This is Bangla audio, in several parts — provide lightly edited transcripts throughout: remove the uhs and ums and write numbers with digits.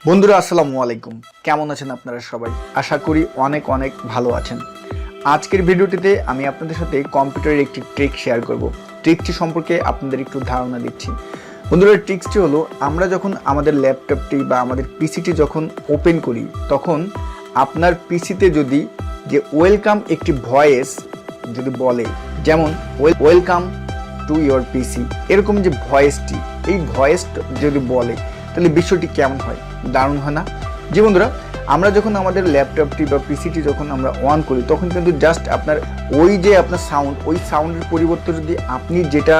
বন্ধুরা আসসালামু আলাইকুম, কেমন আছেন আপনারা সবাই? আশা করি অনেক অনেক ভালো আছেন। আজকের ভিডিওটিতে আমি আপনাদের সাথে কম্পিউটারের একটি ট্রিক শেয়ার করব। ট্রিকটি সম্পর্কে আপনাদের একটু ধারণা দিচ্ছি। বন্ধুরা, ট্রিকটি হলো, আমরা যখন আমাদের ল্যাপটপটি বা আমাদের পিসিটি যখন ওপেন করি, তখন আপনার পিসিতে যদি যে ওয়েলকাম একটি ভয়েস যদি বলে, যেমন ওয়েলকাম টু ইয়োর পিসি, এরকম যে ভয়েসটি, এই ভয়েস যদি বলে, তাহলে বিষয়টি কেমন হয়? দারুণ হয় না? জি বন্ধুরা, আমরা যখন আমাদের ল্যাপটপটি বা পিসিটি যখন আমরা অন করি, তখন কিন্তু জাস্ট আপনার ওই যে আপনার সাউন্ড, ওই সাউন্ডের পরিবর্তে যদি আপনি যেটা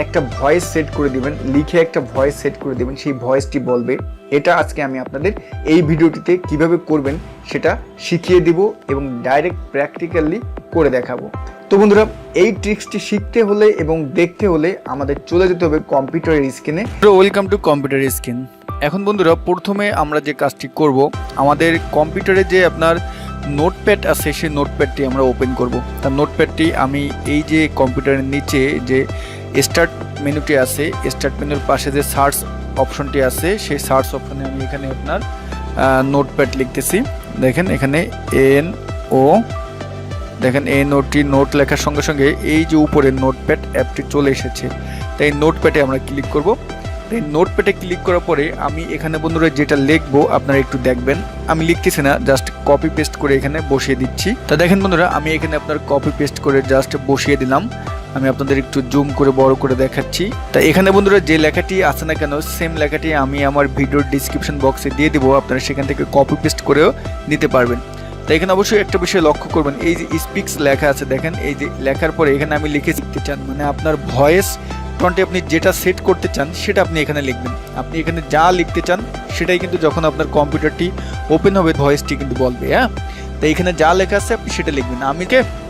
একটা ভয়েস সেট করে দিবেন, লিখে একটা ভয়েস সেট করে দিবেন, সেই ভয়েসটি বলবে। এটা আজকে আমি আপনাদের এই ভিডিওটিতে কিভাবে করবেন সেটা শিখিয়ে দিব এবং ডাইরেক্ট প্র্যাকটিক্যালি করে দেখাবো। তো বন্ধুরা, এই ট্রিক্সটি শিখতে হলে এবং দেখতে হলে আমাদের চলে যেতে হবে কম্পিউটারের স্ক্রিনে। Welcome to computer screen. এখন বন্ধুরা, প্রথমে আমরা যে কাজটি করব, আমাদের কম্পিউটারে যে আপনার নোটপ্যাড আছে, সেই নোটপ্যাডটি আমরা ওপেন করব। তার নোটপ্যাডটি আমি এই যে কম্পিউটারের নিচে যে স্টার্ট মেনুটি আছে, স্টার্ট মেনুর পাশে যে সার্চ অপশনটি আছে, সেই সার্চ অপশনে আমি এখানে আপনার নোটপ্যাড লিখতেছি। দেখেন এখানে NO, দেখেন এই নোট লেখার সঙ্গে সঙ্গে এই যে উপরে নোটপ্যাড অ্যাপটি চলে এসেছে। তাই নোটপ্যাডে আমরা ক্লিক করব। তাই নোটপ্যাডে ক্লিক করার পরে আমি এখানে বন্ধুরা যেটা লিখবো আপনারা একটু দেখবেন। আমি লিখতেছি না, জাস্ট কপি পেস্ট করে এখানে বসিয়ে দিচ্ছি। তা দেখেন বন্ধুরা, আমি এখানে আপনার কপি পেস্ট করে জাস্ট বসিয়ে দিলাম। আমি আপনাদের একটু জুম করে বড় করে দেখাচ্ছি। তা এখানে বন্ধুরা যে লেখাটি আছে না কেন, সেম লেখাটি আমি আমার ভিডিওর ডিসক্রিপশন বক্সে দিয়ে দেবো, আপনারা সেখান থেকে কপি পেস্ট করেও নিতে পারবেন। তাই এখানে অবশ্যই একটা বিষয় লক্ষ্য করবেন, এই যে স্পিক্স লেখা আছে, দেখেন এই যে লেখার পরে এখানে আমি লিখে শিখতে চান, মানে আপনার ভয়েস টোনটি আপনি যেটা সেট করতে চান সেটা আপনি এখানে লিখবেন। আপনি এখানে যা লিখতে চান সেটাই কিন্তু যখন আপনার কম্পিউটারটি ওপেন হবে ভয়েসটি কিন্তু বলবে। হ্যাঁ, তাই এখানে যা লেখা আছে আপনি সেটা লিখবেন।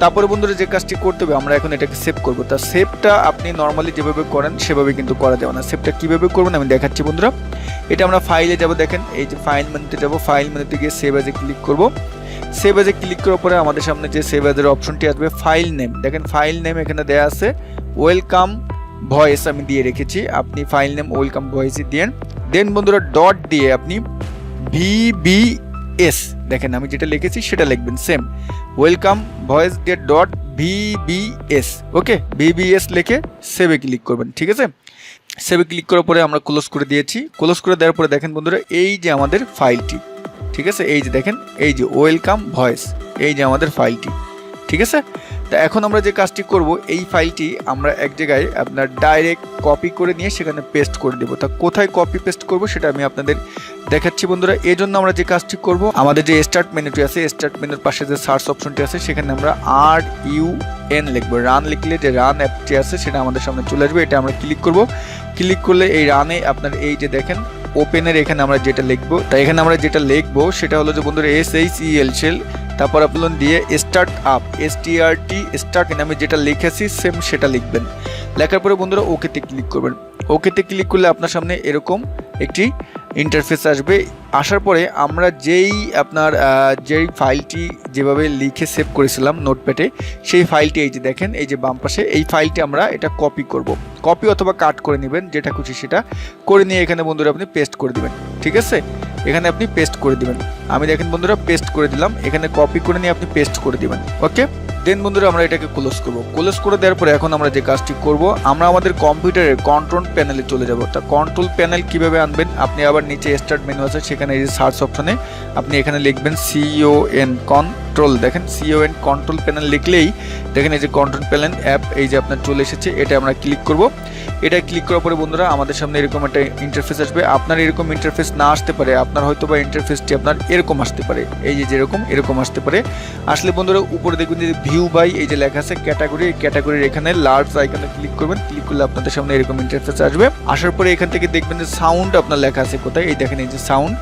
তারপরে বন্ধুরা যে কাজটি করতে হবে, আমরা এখন এটাকে সেভ করব। তা সেভটা আপনি নর্মালি যেভাবে করেন সেভাবে কিন্তু করা যাবে না। সেভটা কীভাবে করবেন আমি দেখাচ্ছি বন্ধুরা। এটা আমরা ফাইলে যাব, দেখেন এই যে ফাইল মেনুতে যাব, ফাইল মেনুতে গিয়ে সেভ অ্যাজে ক্লিক করব। সেভ অ্যাজে ক্লিক করার পরে আমাদের সামনে যে সেভ অ্যাজের অপশনটি আসবে, ফাইল নেম, দেখেন ফাইল নেম এখানে দেওয়া আছে ওয়েলকাম ভয়েস, আমি দিয়ে রেখেছি। আপনি ফাইল নেম ওয়েলকাম ভয়েসই দিন। দেন বন্ধুরা ডট দিয়ে আপনি VBS, দেখেন আমি যেটা লিখেছি সেটা লিখবেন, সেম ওয়েলকাম ভয়েস দিয়ে ডট VBS। ওকে, VBS লিখে সেভে ক্লিক করবেন। ঠিক আছে, সেভে ক্লিক করার পরে আমরা ক্লোজ করে দিয়েছি। ক্লোজ করে দেওয়ার পরে দেখেন বন্ধুরা, এই যে আমাদের ফাইলটি, ঠিক আছে, এই যে দেখেন এই যে ওয়েলকাম ভয়েস, এই যে আমাদের ফাইলটি। ঠিক আছে, তা এখন আমরা যে কাজটি করব, এই ফাইলটি আমরা এক জায়গায় আপনার ডাইরেক্ট কপি করে নিয়ে সেখানে পেস্ট করে দেবো। তা কোথায় কপি পেস্ট করব সেটা আমি আপনাদের দেখাচ্ছি বন্ধুরা। এই জন্য আমরা যে কাজটি করব, আমাদের যে স্টার্ট মেনুটি আছে, স্টার্ট মেনুর পাশে যে সার্চ অপশনটি আছে, সেখানে আমরা RUN লিখবো। রান লিখলে যে রান অ্যাপটি আছে সেটা আমাদের সামনে চলে আসবে। এটা আমরা ক্লিক করব। ক্লিক করলে এই রানে আপনার এই যে দেখেন ওপেনের এখানে আমরা যেটা লিখবো, তাই এখানে আমরা যেটা লিখবো সেটা হলো যে বন্ধুরা SHEL শেল, তারপর আপনার দিয়ে স্টার্ট আপ STRT স্টার্ট, আমি যেটা লিখেছি সেম সেটা লিখবেন। লেখার পরে বন্ধুরা ওকেতে ক্লিক করবেন। ওকেতে ক্লিক করলে আপনার সামনে এরকম একটি ইন্টারফেস আসবে। আসার পরে আমরা যেই ফাইলটি যেভাবে লিখে সেভ করেছিলাম নোটপ্যাডে, সেই ফাইলটি এই যে দেখেন এই যে বাম পাশে, এই ফাইলটি আমরা এটা কপি করব। কপি অথবা কাট করে নেবেন, যেটা খুশি সেটা করে নিয়ে এখানে বন্ধুরা আপনি পেস্ট করে দিবেন। ঠিক আছে, এখানে আপনি পেস্ট করে দিবেন। আমি দেখেন বন্ধুরা পেস্ট করে দিলাম, এখানে কপি করে নিয়ে আপনি পেস্ট করে দিবেন। ওকে, দেন বন্ধুরা আমরা এটাকে ক্লোজ করব। ক্লোজ করে দেওয়ার পরে এখন আমরা যে কাজটি করব, আমরা আমাদের কম্পিউটারের কন্ট্রোল প্যানেলে চলে যাব। তা কন্ট্রোল প্যানেল কিভাবে আনবেন, আপনি আবার নিচে স্টার্ট মেনু আছে, সেখানে এই যে সার্চ অপশনে আপনি এখানে লিখবেন CON কন্ট্রোল, দেখেন CON কন্ট্রোল প্যানেল লিখলেই দেখেন এই যে কন্ট্রোল প্যানেল অ্যাপ এই যে আপনার চলে এসেছে। এটা আমরা ক্লিক করব। এটা ক্লিক করার পরে বন্ধুরা আমাদের সামনে এরকম একটা ইন্টারফেস আসবে। আপনার এরকম ইন্টারফেস না আসতে পারে, আপনার হয়তো বা ইন্টারফেসটি আপনার এরকম আসতে পারে, এই যে যেরকম এরকম আসতে পারে। আসলে বন্ধুরা উপরে দেখবেন যে ভিউ বাই এই যে লেখা আছে ক্যাটাগরি, এই ক্যাটাগরির এখানে লার্জ আইকনে ক্লিক করবেন। ক্লিক করলে আপনাদের সামনে এরকম ইন্টারফেস আসবে। আসার পরে এখান থেকে দেখবেন যে সাউন্ড আপনার লেখা আছে কোথায়, এই দেখেন এই যে সাউন্ড,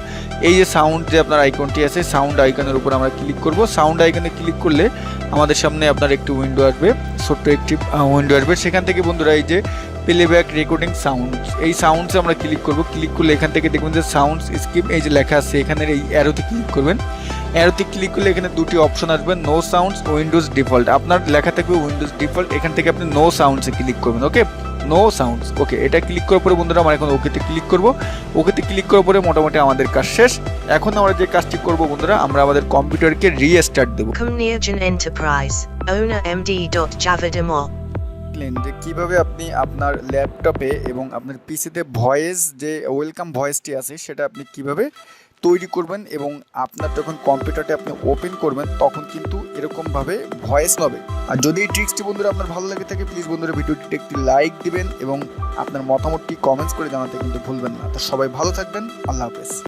এই যে সাউন্ড যে আপনার আইকনটি আছে, সাউন্ড আইকনের উপর আমরা ক্লিক করব। সাউন্ড আইকনে ক্লিক করলে আমাদের সামনে আপনার একটি উইন্ডো আসবে, ছোট্ট একটি উইন্ডো আসবে। সেখান থেকে বন্ধুরা এই যে প্লেব্যাক রেকর্ডিং সাউন্ড, এই সাউন্ডসে আমরা ক্লিক করব। ক্লিক করলে এখান থেকে দেখবেন যে সাউন্ডস স্কিপ এই যে লেখা আছে, এখানের এই অ্যারোতে ক্লিক করবেন। অ্যারোতে ক্লিক করলে এখানে দুটি অপশন আসবে, নো সাউন্ডস, উইন্ডোজ ডিফল্ট। আপনার লেখা থাকবে উইন্ডোজ ডিফল্ট, এখান থেকে আপনি নো সাউন্ডসে ক্লিক করবেন। ওকে, নো সাউন্ডস। ওকে, এটা ক্লিক করার পরে বন্ধুরা আমরা এখন ওকেতে ক্লিক করব। ওকেতে ক্লিক করার পরে মোটামুটি আমাদের কাজ শেষ। এখন আমরা যে কাজটি করব বন্ধুরা, আমরা আমাদের কম্পিউটারকে রিস্টার্ট দেবো। Nirjonenter Owner Md Javed omor। যে কিভাবে আপনি আপনার ল্যাপটপে এবং আপনার পিসিতে ভয়েস যে ওয়েলকাম ভয়েসটি আছে সেটা আপনি কিভাবে তৈরি করবেন এবং আপনার যখন কম্পিউটারটা আপনি ওপেন করবেন তখন কিন্তু এরকমভাবে ভয়েস হবে। আর যদি এই ট্রিক্সটি বন্ধুরা আপনার ভালো লাগে থাকে প্লিজ বন্ধুরা ভিডিওটিতে একটি লাইক দিবেন এবং আপনার মতামতটি কমেন্টস করে জানাতে কিন্তু ভুলবেন না। তো সবাই ভালো থাকবেন, আল্লাহ হাফেজ।